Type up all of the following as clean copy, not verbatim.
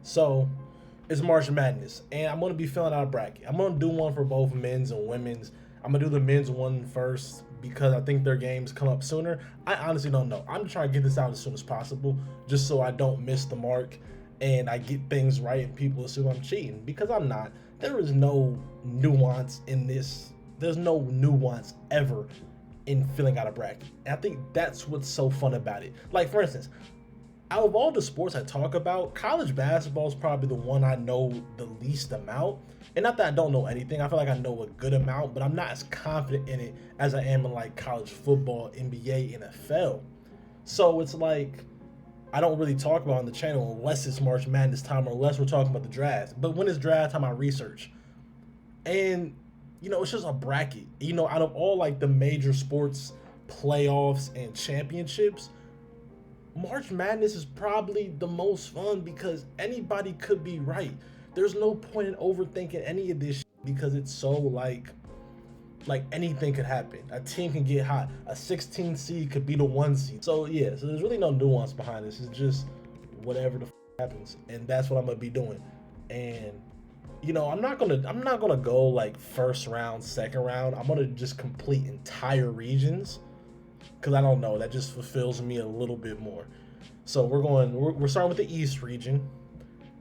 So it's March Madness, and I'm gonna be filling out a bracket. I'm gonna do one for both men's and women's. I'm gonna do the men's one first because I think their games come up sooner. I honestly don't know. I'm trying to get this out as soon as possible, just so I don't miss the mark and I get things right and people assume I'm cheating because I'm not. There is no nuance in this. There's no nuance ever in filling out a bracket. And I think that's what's so fun about it. Like for instance, out of all the sports I talk about, college basketball is probably the one I know the least amount. And not that I don't know anything, I feel like I know a good amount, but I'm not as confident in it as I am in like college football, NBA, NFL. So it's like I don't really talk about it on the channel unless it's March Madness time or unless we're talking about the draft. But when it's draft time, I research. And it's just a bracket. Out of all like the major sports playoffs and championships, March Madness is probably the most fun because anybody could be right. There's no point in overthinking any of this because it's so like anything could happen. A team can get hot. A 16 seed could be the 1 seed. So yeah, so there's really no nuance behind this. It's just whatever the happens, and that's what I'm gonna be doing. And I'm not gonna go like first round, second round. I'm gonna just complete entire regions because I don't know. That just fulfills me a little bit more. So we're starting with the East region.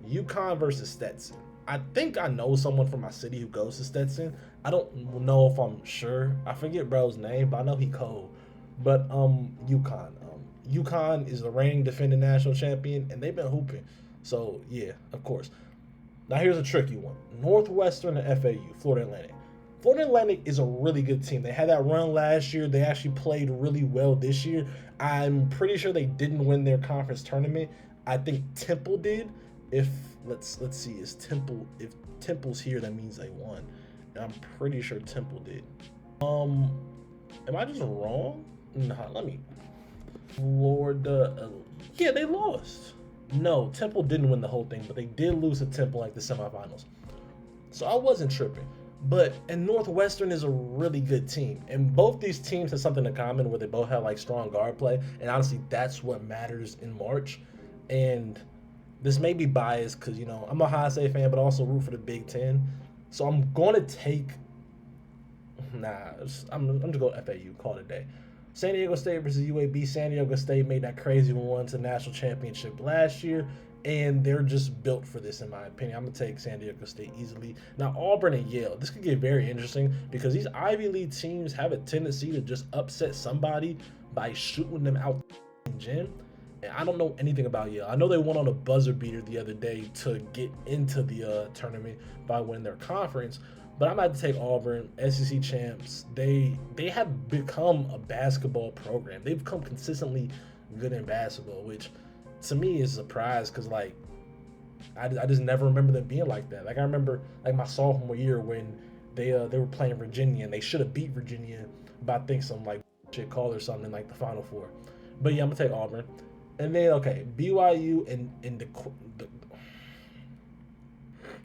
UConn versus Stetson. I think I know someone from my city who goes to Stetson. I don't know if I'm sure. I forget bro's name, but I know he cold. But UConn. UConn is the reigning defending national champion, and they've been hooping. So yeah, of course. Now here's a tricky one: Northwestern and FAU, Florida Atlantic. Florida Atlantic is a really good team. They had that run last year. They actually played really well this year. I'm pretty sure they didn't win their conference tournament. I think Temple did. If let's see, is Temple if Temple's here, that means they won. And I'm pretty sure Temple did. Am I just wrong? Nah, let me. Florida, yeah, they lost. No, Temple didn't win the whole thing, but they did lose to Temple like the semifinals. So I wasn't tripping. And Northwestern is a really good team. And both these teams have something in common where they both have like strong guard play. And honestly, that's what matters in March. And this may be biased because, I'm a Ohio State fan, but also root for the Big Ten. So I'm going to take, I'm just going to FAU, call it a day. San Diego State versus UAB. San Diego State made that crazy run to the national championship last year, and they're just built for this, in my opinion. I'm going to take San Diego State easily. Now, Auburn and Yale. This could get very interesting because these Ivy League teams have a tendency to just upset somebody by shooting them out the gym. And I don't know anything about Yale. I know they won on a buzzer beater the other day to get into the tournament by winning their conference. But I'm about to take Auburn, SEC champs. They have become a basketball program. They've become consistently good in basketball, which to me is a surprise because I just never remember them being like that. Like I remember like my sophomore year when they were playing Virginia and they should have beat Virginia by I think some like shit call or something in like the Final Four. But yeah, I'm gonna take Auburn. And then okay, BYU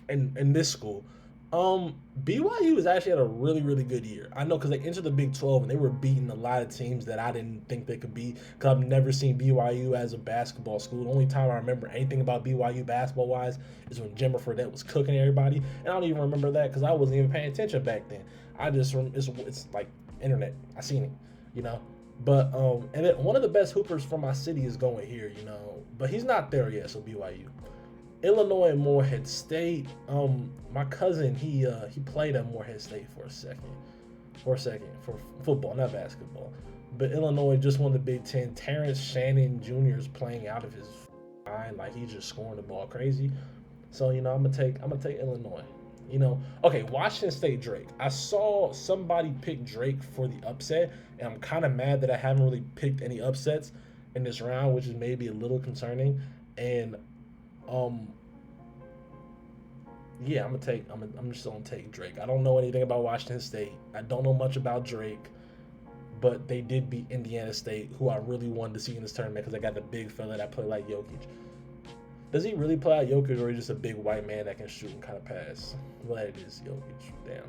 and this school. BYU has actually had a really, really good year. I know because they entered the Big 12 and they were beating a lot of teams that I didn't think they could beat. Because I've never seen BYU as a basketball school. The only time I remember anything about BYU basketball wise is when Jimmer Fredette was cooking everybody, and I don't even remember that because I wasn't even paying attention back then. I just it's like internet. I seen it. But and then one of the best hoopers from my city is going here. But he's not there yet. So BYU. Illinois and Morehead State. My cousin he played at Morehead State for a second for football, not basketball. But Illinois just won the Big Ten. Terrence Shannon Jr. is playing out of his mind, like he's just scoring the ball crazy. So I'm gonna take Illinois. Okay, Washington State Drake. I saw somebody pick Drake for the upset, and I'm kind of mad that I haven't really picked any upsets in this round, which is maybe a little concerning. And yeah, I'm just gonna take Drake. I don't know anything about Washington State. I don't know much about Drake, but they did beat Indiana State, who I really wanted to see in this tournament because they got the big fella that play like Jokic. Does he really play like Jokic, or is he just a big white man that can shoot and kind of pass? Well, it is Jokic. Damn.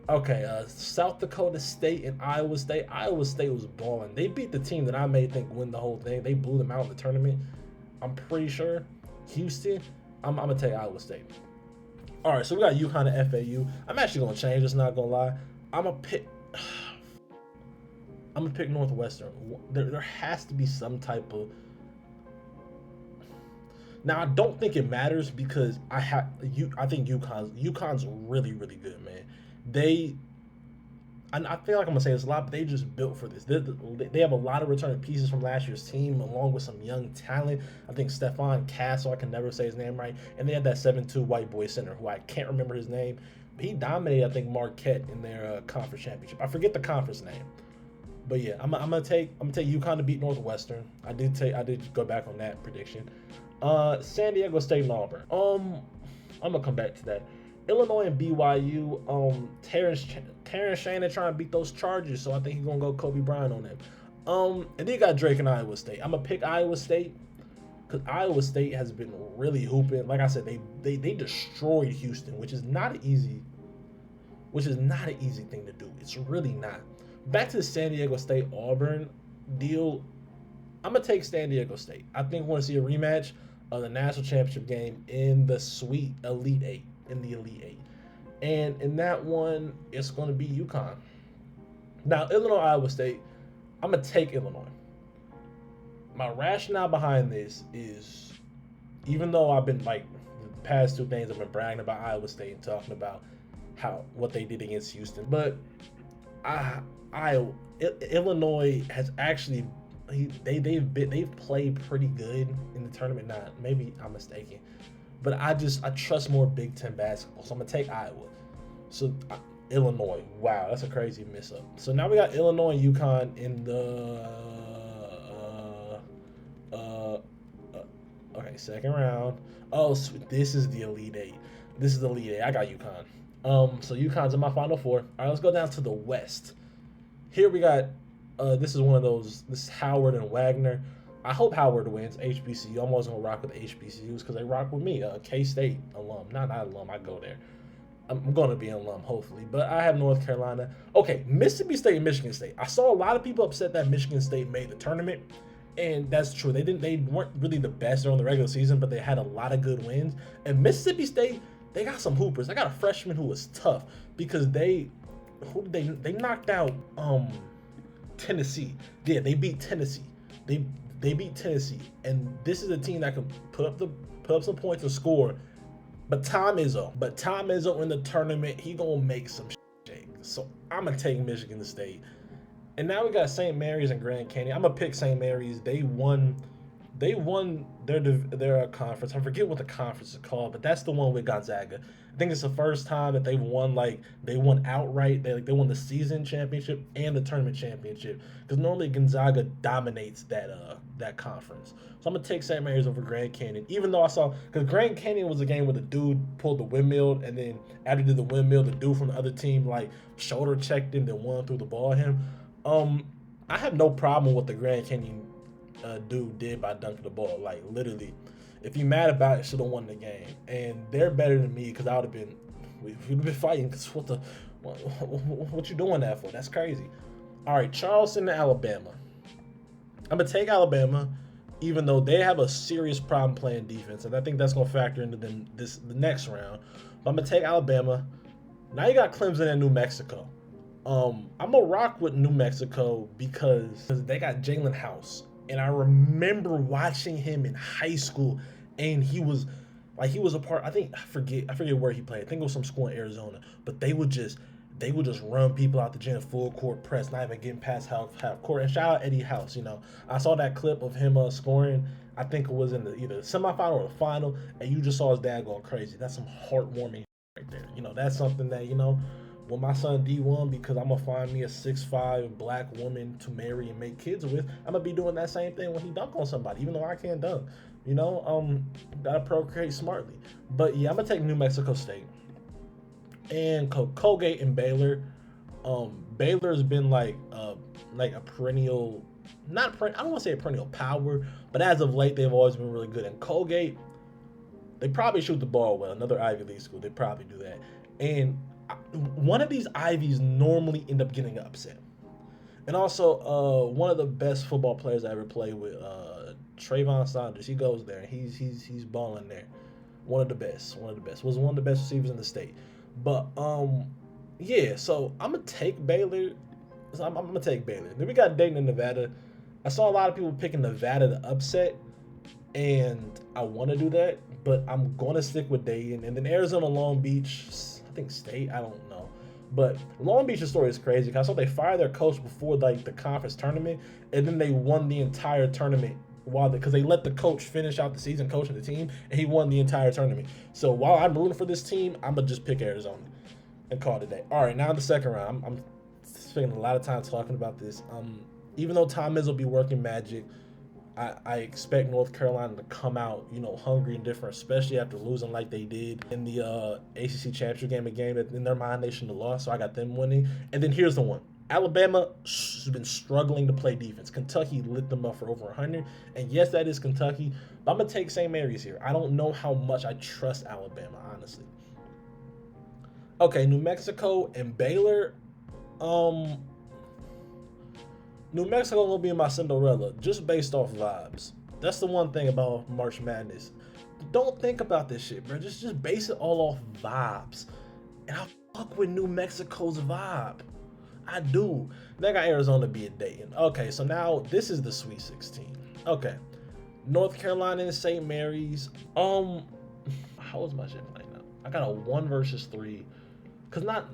Okay, South Dakota State and Iowa State. Iowa State was balling. They beat the team that I may think win the whole thing. They blew them out in the tournament, I'm pretty sure. Houston, I'm gonna take Iowa State. All right, so we got UConn and FAU. I'm actually gonna change this. Not gonna lie. I'm gonna pick. I'm gonna pick Northwestern. There has to be some type of. Now I don't think it matters because I think UConn's really really good, man. They and I feel like I'm gonna say this a lot, but they just built for this. They have a lot of returning pieces from last year's team, along with some young talent. I think Stephon Castle, I can never say his name right, and they had that 7'2" white boy center who I can't remember his name. But he dominated, I think, Marquette in their conference championship. I forget the conference name, but yeah, I'm gonna take UConn to beat Northwestern. I did go back on that prediction. San Diego State and Auburn. I'm gonna come back to that. Illinois and BYU. Terrence Shannon trying to beat those Chargers, so I think he's gonna go Kobe Bryant on them. And then you got Drake and Iowa State. I'm gonna pick Iowa State because Iowa State has been really hooping. Like I said, they destroyed Houston, which is not an easy thing to do. It's really not. Back to the San Diego State Auburn deal. I'm gonna take San Diego State. I think we're gonna see a rematch of the national championship game in the Sweet Elite Eight. And in that one, it's going to be UConn. Now, Illinois, Iowa State, I'm going to take Illinois. My rationale behind this is, even though I've been, like, the past two things, I've been bragging about Iowa State and talking about what they did against Houston. But Illinois has actually, they've played pretty good in the tournament. Now, maybe I'm mistaken. But I trust more Big Ten basketball. So I'm going to take Iowa. So Illinois. Wow, that's a crazy miss up. So now we got Illinois and UConn in the okay, second round. Oh, this is the Elite Eight. This is the Elite Eight. I got UConn. So UConn's in my Final Four. All right, let's go down to the West. Here we got this is one of those. This is Howard and Wagner. I hope Howard wins HBCU. I'm always going to rock with the HBCUs because they rock with me. K-State alum. Not alum. I go there. I'm going to be an alum, hopefully. But I have North Carolina. Okay, Mississippi State and Michigan State. I saw a lot of people upset that Michigan State made the tournament. And that's true. They weren't really the best during the regular season, but they had a lot of good wins. And Mississippi State, they got some hoopers. They got a freshman who was tough because they knocked out Tennessee. Yeah, they beat Tennessee. They beat Tennessee, and this is a team that can put up some points and score. But Tom Izzo in the tournament, he gonna make some shake. So I'm gonna take Michigan State. And now we got St. Mary's and Grand Canyon. I'm gonna pick St. Mary's. They won their conference. I forget what the conference is called, but that's the one with Gonzaga. I think it's the first time that they won outright. They won the season championship and the tournament championship because normally Gonzaga dominates that conference. So I'm gonna take St. Mary's over Grand Canyon, even though I saw because Grand Canyon was a game where the dude pulled the windmill and then after he did the windmill, the dude from the other team like shoulder checked him, then one threw the ball at him. I have no problem with the Grand Canyon dude did by dunking the ball. Like literally, if you're mad about it, should have won the game. And they're better than me because I would have been. We've been fighting. Cause what you doing that for? That's crazy. All right, Charleston to Alabama. I'm gonna take Alabama, even though they have a serious problem playing defense, and I think that's gonna factor into the next round. But I'm gonna take Alabama. Now you got Clemson and New Mexico. I'm gonna rock with New Mexico because they got Jalen House. And I remember watching him in high school, and he was a part. I forget where he played. I think it was some school in Arizona. But they would just run people out the gym, full court press, not even getting past half court. And shout out Eddie House. I saw that clip of him scoring. I think it was in either the semifinal or the final, and you just saw his dad going crazy. That's some heartwarming right there. That's something that when my son D1, because I'm going to find me a 6'5" black woman to marry and make kids with, I'm going to be doing that same thing when he dunk on somebody, even though I can't dunk. Got to procreate smartly. But, yeah, I'm going to take New Mexico State. And Colgate and Baylor. Baylor's been like a perennial, I don't want to say a perennial power, but as of late, they've always been really good. And Colgate, they probably shoot the ball well. Another Ivy League school, they probably do that. And one of these Ivies normally end up getting upset. And also, one of the best football players I ever played with, Trayvon Saunders, he goes there. He's balling there. One of the best. One of the best. Was one of the best receivers in the state. But yeah. So I'm gonna take Baylor. I'm gonna take Baylor. Then we got Dayton and Nevada. I saw a lot of people picking Nevada to upset, and I want to do that, but I'm gonna stick with Dayton. And then Arizona, Long Beach. I think State. I don't know. But Long Beach's story is crazy because I saw they fired their coach before like the conference tournament, and then they won the entire tournament because they let the coach finish out the season coaching the team, and he won the entire tournament. So while I'm rooting for this team, I'm gonna just pick Arizona and call it a day. All right, now in the second round, I'm spending a lot of time talking about this. Even though Tom Izzo will be working magic, I expect North Carolina to come out, hungry and different, especially after losing like they did in the ACC championship game, a game that in their mind they shouldn't have lost. So I got them winning. And then here's the one. Alabama has been struggling to play defense. Kentucky lit them up for over 100. And yes, that is Kentucky. But I'm going to take St. Mary's here. I don't know how much I trust Alabama, honestly. Okay, New Mexico and Baylor. New Mexico will be in my Cinderella just based off vibes. That's the one thing about March Madness. Don't think about this shit, bro. Just base it all off vibes. And I fuck with New Mexico's vibe. I do. Then I got Arizona be a Dayton. Okay, so now this is the Sweet 16. Okay. North Carolina and St. Mary's. How is my shit playing now? I got a 1 versus 3. Cause not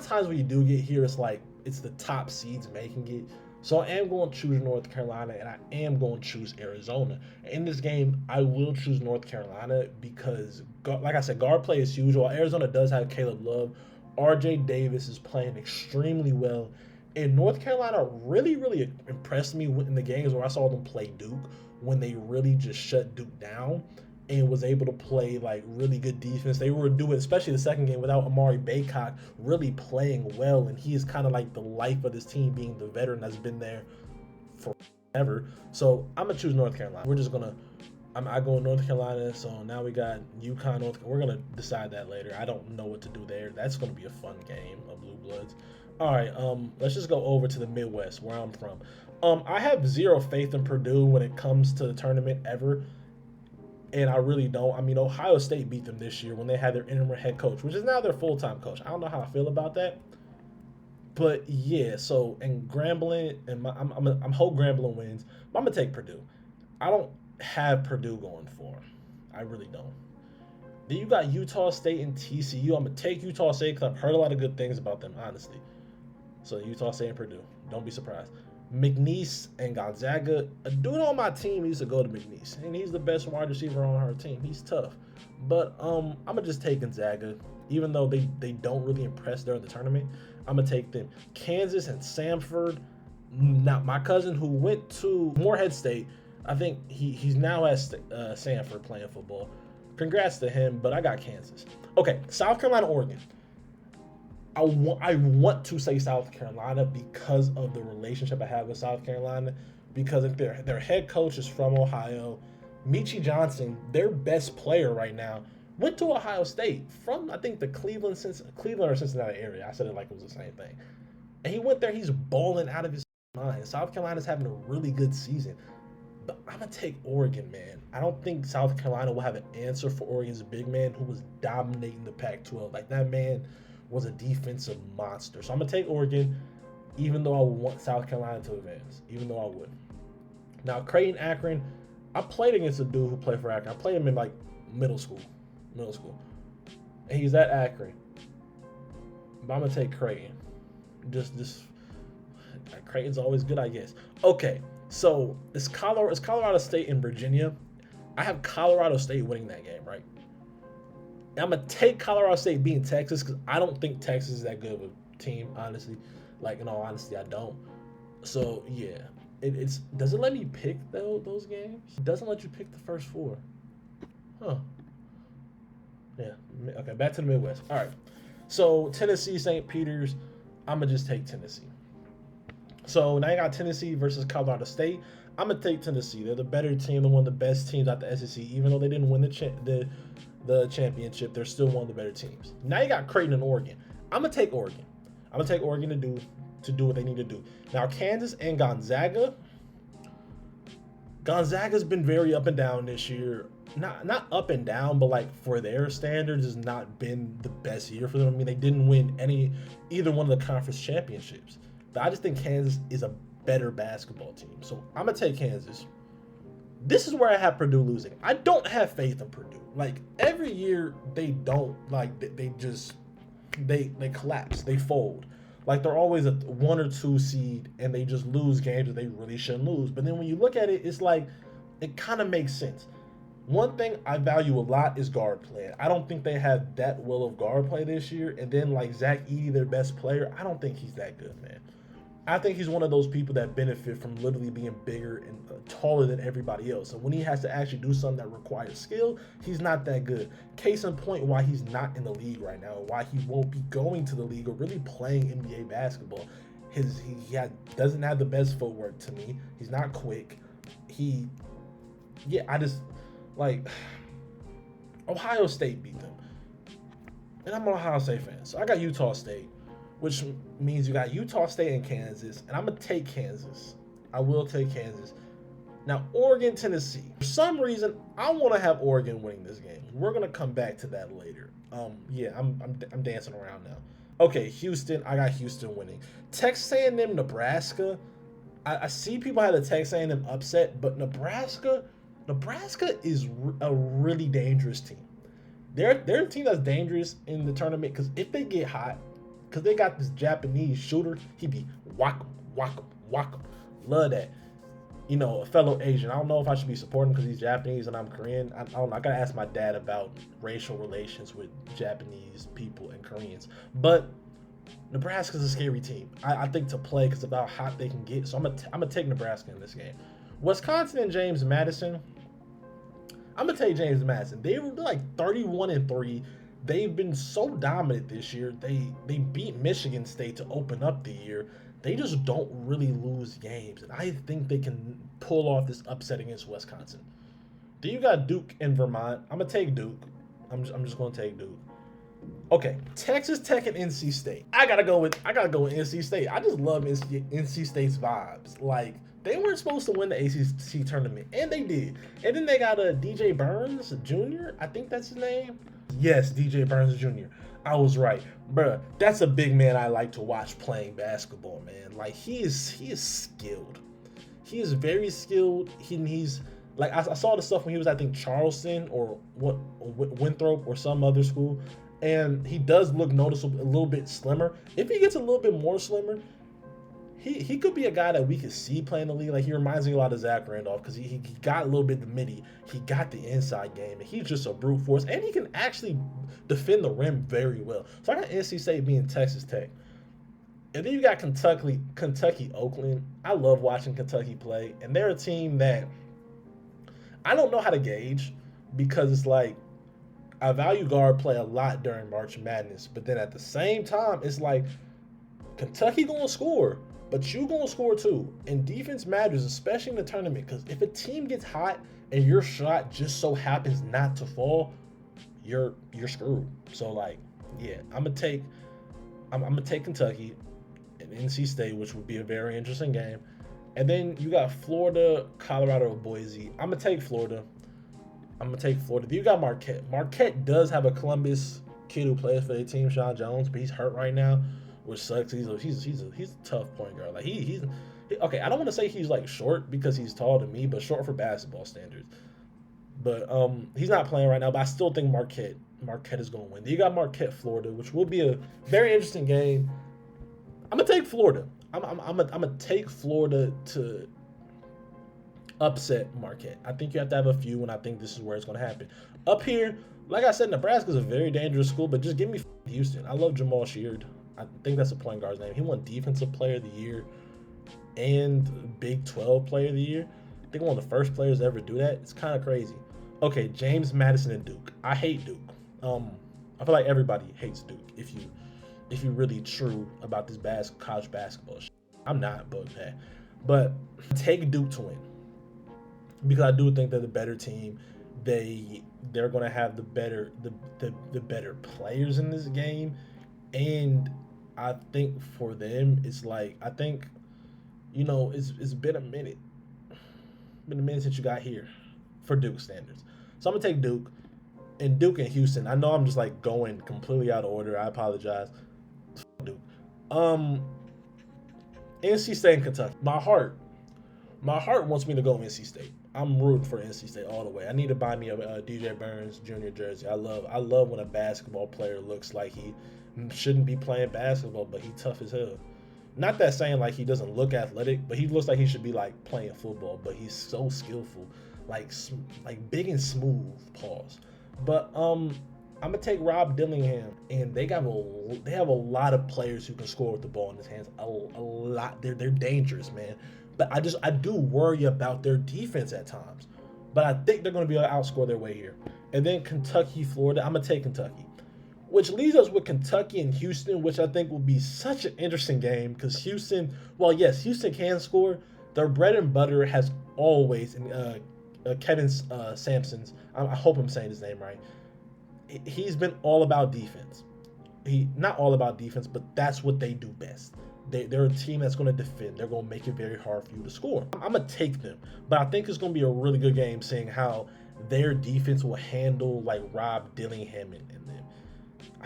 times when you do get here, it's the top seeds making it. So I am going to choose North Carolina, and I am going to choose Arizona. In this game, I will choose North Carolina because, like I said, guard play is huge. While Arizona does have Caleb Love, RJ Davis is playing extremely well. And North Carolina really, really impressed me in the games where I saw them play Duke, when they really just shut Duke down and was able to play really good defense. They were doing, especially the second game, without Amari Baycock really playing well, and he is kind of like the life of this team, being the veteran that's been there forever. So I'm gonna choose North Carolina. We're just gonna, I go North Carolina. So now we got UConn. We're gonna decide that later. I don't know what to do there. That's gonna be a fun game of Blue Bloods. All right, let's just go over to the Midwest where I'm from. I have zero faith in Purdue when it comes to the tournament ever. And I really don't. I mean, Ohio State beat them this year when they had their interim head coach, which is now their full-time coach. I don't know how I feel about that. But, yeah, so, and Grambling, and I'm hope Grambling wins. But I'm going to take Purdue. I don't have Purdue going for them. I really don't. Then you got Utah State and TCU. I'm going to take Utah State because I've heard a lot of good things about them, honestly. So, Utah State and Purdue. Don't be surprised. McNeese and Gonzaga. A dude on my team used to go to McNeese, and he's the best wide receiver on our team. He's tough. But I'm going to just take Gonzaga. Even though they don't really impress during the tournament, I'm going to take them. Kansas and Samford. Now, my cousin who went to Morehead State, I think he's now at Samford playing football. Congrats to him, but I got Kansas. Okay, South Carolina, Oregon. I want to say South Carolina because of the relationship I have with South Carolina, because if their head coach is from Ohio. Michi Johnson, their best player right now, went to Ohio State from, I think, the Cleveland or Cincinnati area. I said it like it was the same thing. And he went there, he's balling out of his mind. South Carolina's having a really good season. But I'm going to take Oregon, man. I don't think South Carolina will have an answer for Oregon's big man who was dominating the Pac-12. Like, that man was a defensive monster. So I'm going to take Oregon, even though I would want South Carolina to advance, even though I would. Now, Creighton, Akron, I played against a dude who played for Akron. I played him in, middle school. And he's at Akron. But I'm going to take Creighton. Creighton's always good, I guess. Okay, so it's Colorado State and Virginia. I have Colorado State winning that game, right? I'm going to take Colorado State beating Texas because I don't think Texas is that good of a team, honestly. In all honesty, I don't. So, yeah. Does it let me pick those games? It doesn't let you pick the first 4. Huh. Yeah. Okay, back to the Midwest. All right. So, Tennessee, St. Peter's. I'm going to just take Tennessee. So, now you got Tennessee versus Colorado State. I'm going to take Tennessee. They're the better team. They're one of the best teams out the SEC. Even though they didn't win the championship, they're still one of the better teams. Now you got Creighton and Oregon. I'm going to take Oregon. I'm going to take Oregon to do what they need to do. Now, Kansas and Gonzaga. Gonzaga's been very up and down this year. Not up and down, but like for their standards, has not been the best year for them. I mean, they didn't win either one of the conference championships. But I just think Kansas is a better basketball team. So I'm gonna take Kansas. This is where I have Purdue losing. I don't have faith in Purdue. Like every year they don't they just they collapse, they fold. Like they're always a 1 or 2 seed and they just lose games that they really shouldn't lose. But then when you look at it, it's like it kind of makes sense. One thing I value a lot is guard play. I don't think they have that well of guard play this year. And then like Zach Edey, their best player, I don't think he's that good, man. I think he's one of those people that benefit from literally being bigger and taller than everybody else. And when he has to actually do something that requires skill, he's not that good. Case in point, why he's not in the league right now, why he won't be going to the league or really playing NBA basketball. Doesn't have the best footwork to me. He's not quick. I just like Ohio State beat them, and I'm an Ohio State fan, so I got Utah State, which means you got Utah State and Kansas, and I'm going to take Kansas. I will take Kansas. Now, Oregon, Tennessee. For some reason, I want to have Oregon winning this game. We're going to come back to that later. I'm dancing around now. Okay, Houston. I got Houston winning. Texas A&M, Nebraska. I see people have the Texas A&M upset, but Nebraska is a really dangerous team. They're a team that's dangerous in the tournament because if they get hot, because they got this Japanese shooter, he be whack him. Love that. You know, a fellow Asian. I don't know if I should be supporting him because he's Japanese and I'm Korean. I don't know. I gotta ask my dad about racial relations with Japanese people and Koreans. But Nebraska's a scary team. I think to play because of how hot they can get. So I'm gonna take Nebraska in this game. Wisconsin and James Madison. I'm gonna take James Madison. They were like 31-3. They've been so dominant this year. They beat Michigan State to open up the year. They just don't really lose games. And I think they can pull off this upset against Wisconsin. Then you got Duke and Vermont. I'm going to take Duke. I'm just going to take Duke. Okay, Texas Tech and NC State. I gotta go with NC State. I just love NC State's vibes. Like, they weren't supposed to win the ACC tournament, and they did. And then they got a DJ Burns Jr. I think that's his name. Yes, DJ Burns Jr. I was right. Bruh, that's a big man I like to watch playing basketball, man. Like, he is skilled. He is very skilled. He's like, I saw the stuff when he was, I think, Charleston or Winthrop or some other school, and he does look noticeable, a little bit slimmer. If he gets a little bit more slimmer, he could be a guy that we could see playing the league. Like, he reminds me a lot of Zach Randolph because he got a little bit the midi. He got the inside game, and he's just a brute force. And he can actually defend the rim very well. So I got NC State being Texas Tech. And then you got Kentucky, Oakland. I love watching Kentucky play. And they're a team that I don't know how to gauge because it's like I value guard play a lot during March Madness. But then at the same time, it's like Kentucky going to score. But you gonna score too. And defense matters, especially in the tournament, because if a team gets hot and your shot just so happens not to fall, you're screwed. So like, yeah, I'm gonna take Kentucky and NC State, which would be a very interesting game. And then you got Florida, Colorado, Boise. I'm gonna take Florida. Then you got Marquette. Marquette does have a Columbus kid who plays for their team, Sean Jones, but he's hurt right now, which sucks. He's a tough point guard. Like he's okay. I don't want to say he's like short because he's tall to me, but short for basketball standards. But he's not playing right now. But I still think Marquette is going to win. Then you got Marquette, Florida, which will be a very interesting game. I'm gonna take Florida. I'm gonna take Florida to upset Marquette. I think you have to have a few, and I think this is where it's going to happen. Up here, like I said, Nebraska's a very dangerous school, but just give me Houston. I love Jamal Sheard. I think that's the point guard's name. He won Defensive Player of the Year and Big 12 Player of the Year. I think one of the first players to ever do that. It's kind of crazy. Okay, James Madison and Duke. I hate Duke. I feel like everybody hates Duke if you're really true about this college basketball shit. I'm not, but take Duke to win because I do think they're the better team. They're going to have the better players in this game, and I think for them it's like I think it's been a minute. been the men since you got here for Duke standards. So I'm gonna take Duke. And Duke and Houston. I know I'm just like going completely out of order. I apologize. Duke. NC State and Kentucky. My heart wants me to go NC State. I'm rooting for NC State all the way. I need to buy me a DJ Burns Jr. jersey. I love when a basketball player looks like he shouldn't be playing basketball, but he tough as hell. Not that saying like he doesn't look athletic, but he looks like he should be like playing football. But he's so skillful, like big and smooth. Pause. But I'm gonna take Rob Dillingham, and they have a lot of players who can score with the ball in his hands. A lot. They're dangerous, man. But I do worry about their defense at times. But I think they're gonna be able to outscore their way here. And then Kentucky, Florida. I'm gonna take Kentucky, which leaves us with Kentucky and Houston, which I think will be such an interesting game because Houston. Well, yes, Houston can score. Their bread and butter has always Kevin Sampson's. I hope I'm saying his name right. He's been all about defense. Not all about defense, but that's what they do best. They're a team that's going to defend. They're going to make it very hard for you to score. I'm going to take them, but I think it's going to be a really good game seeing how their defense will handle like Rob Dillingham and them.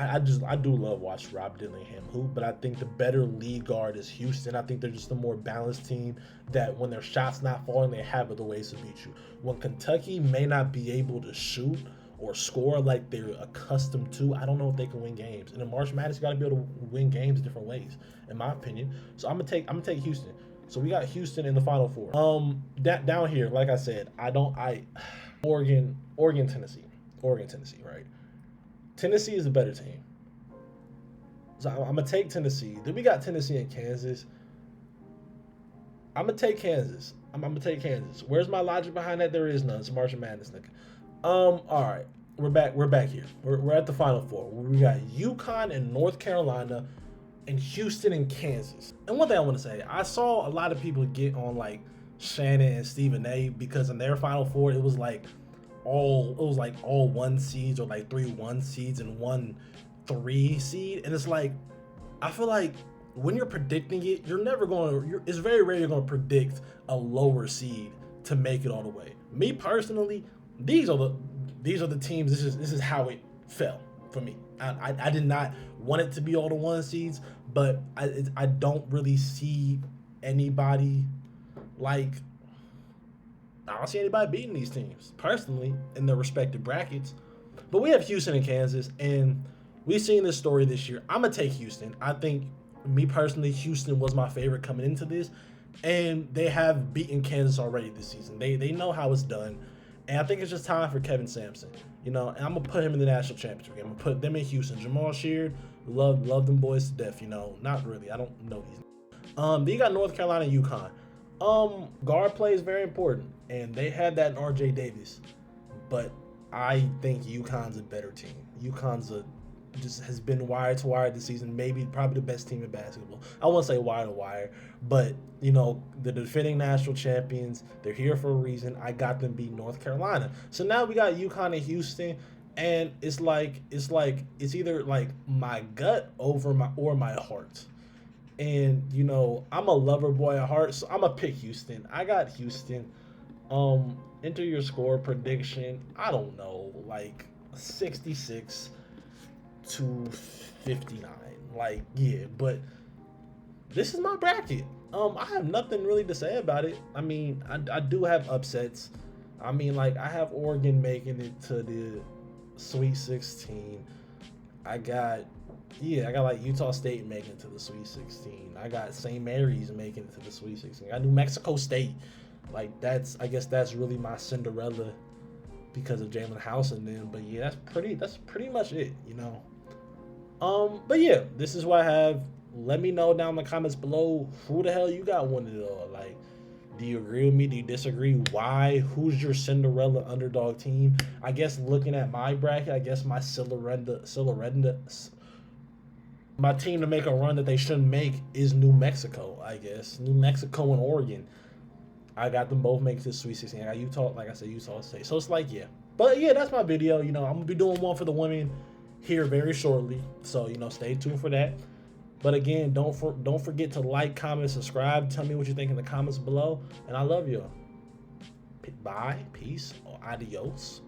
I do love watching Rob Dillingham hoop, but I think the better lead guard is Houston. I think they're just a more balanced team that when their shots not falling, they have other ways to beat you. When Kentucky may not be able to shoot or score like they're accustomed to, I don't know if they can win games. And in March Madness, you got to be able to win games different ways, in my opinion. So I'm gonna take Houston. So we got Houston in the Final Four. Down here, like I said, Oregon, Tennessee, right? Tennessee is a better team. So I'm going to take Tennessee. Then we got Tennessee and Kansas. I'm going to take Kansas. I'm going to take Kansas. Where's my logic behind that? There is none. It's March Madness, nigga. All right. We're back here. We're at the Final Four. We got UConn and North Carolina and Houston and Kansas. And one thing I want to say, I saw a lot of people get on like Shannon and Stephen A because in their Final Four, it was like all 1 seeds or like 3 1 seeds and 1 3 seed. And it's like, I feel like when you're predicting it, it's very rare you're going to predict a lower seed to make it all the way. Me personally, these are the teams. This is how it fell for me. I did not want it to be all the 1 seeds, but I don't really see anybody like. I don't see anybody beating these teams, personally, in their respective brackets. But we have Houston and Kansas, and we've seen this story this year. I'm going to take Houston. I think, me personally, Houston was my favorite coming into this, and they have beaten Kansas already this season. They know how it's done, and I think it's just time for Kevin Sampson. And I'm going to put him in the national championship game. I'm going to put them in Houston. Jamal Sheard, love them boys to death, Not really. I don't know these. Then you got North Carolina and UConn. Guard play is very important, and they had that in RJ Davis, but I think UConn's a better team. UConn's just has been wire to wire this season, probably the best team in basketball. I won't say wire to wire, but the defending national champions, they're here for a reason. I got them beat North Carolina. So now we got UConn and Houston, and it's either like my gut or my heart. And, I'm a lover boy at heart, so I'm going to pick Houston. I got Houston. Enter your score prediction. I don't know, like 66 to 59. Like, yeah, but this is my bracket. I have nothing really to say about it. I mean, I do have upsets. I mean, like, I have Oregon making it to the Sweet 16. I got like Utah State making it to the Sweet 16. I got St. Mary's making it to the Sweet 16. I New Mexico State. Like, I guess that's really my Cinderella because of Jalen House and them. But yeah, that's pretty much it, But yeah, this is what I have. Let me know down in the comments below who the hell you got winning it all. Like, do you agree with me? Do you disagree? Why? Who's your Cinderella underdog team? I guess looking at my bracket, I guess my my team to make a run that they shouldn't make is New Mexico, I guess. New Mexico and Oregon. I got them both making to the Sweet 16. I got Utah, like I said, Utah State. So it's like, yeah. But yeah, that's my video. I'm going to be doing one for the women here very shortly. So, stay tuned for that. But again, don't forget to like, comment, subscribe. Tell me what you think in the comments below. And I love you all. Bye, peace, or adios.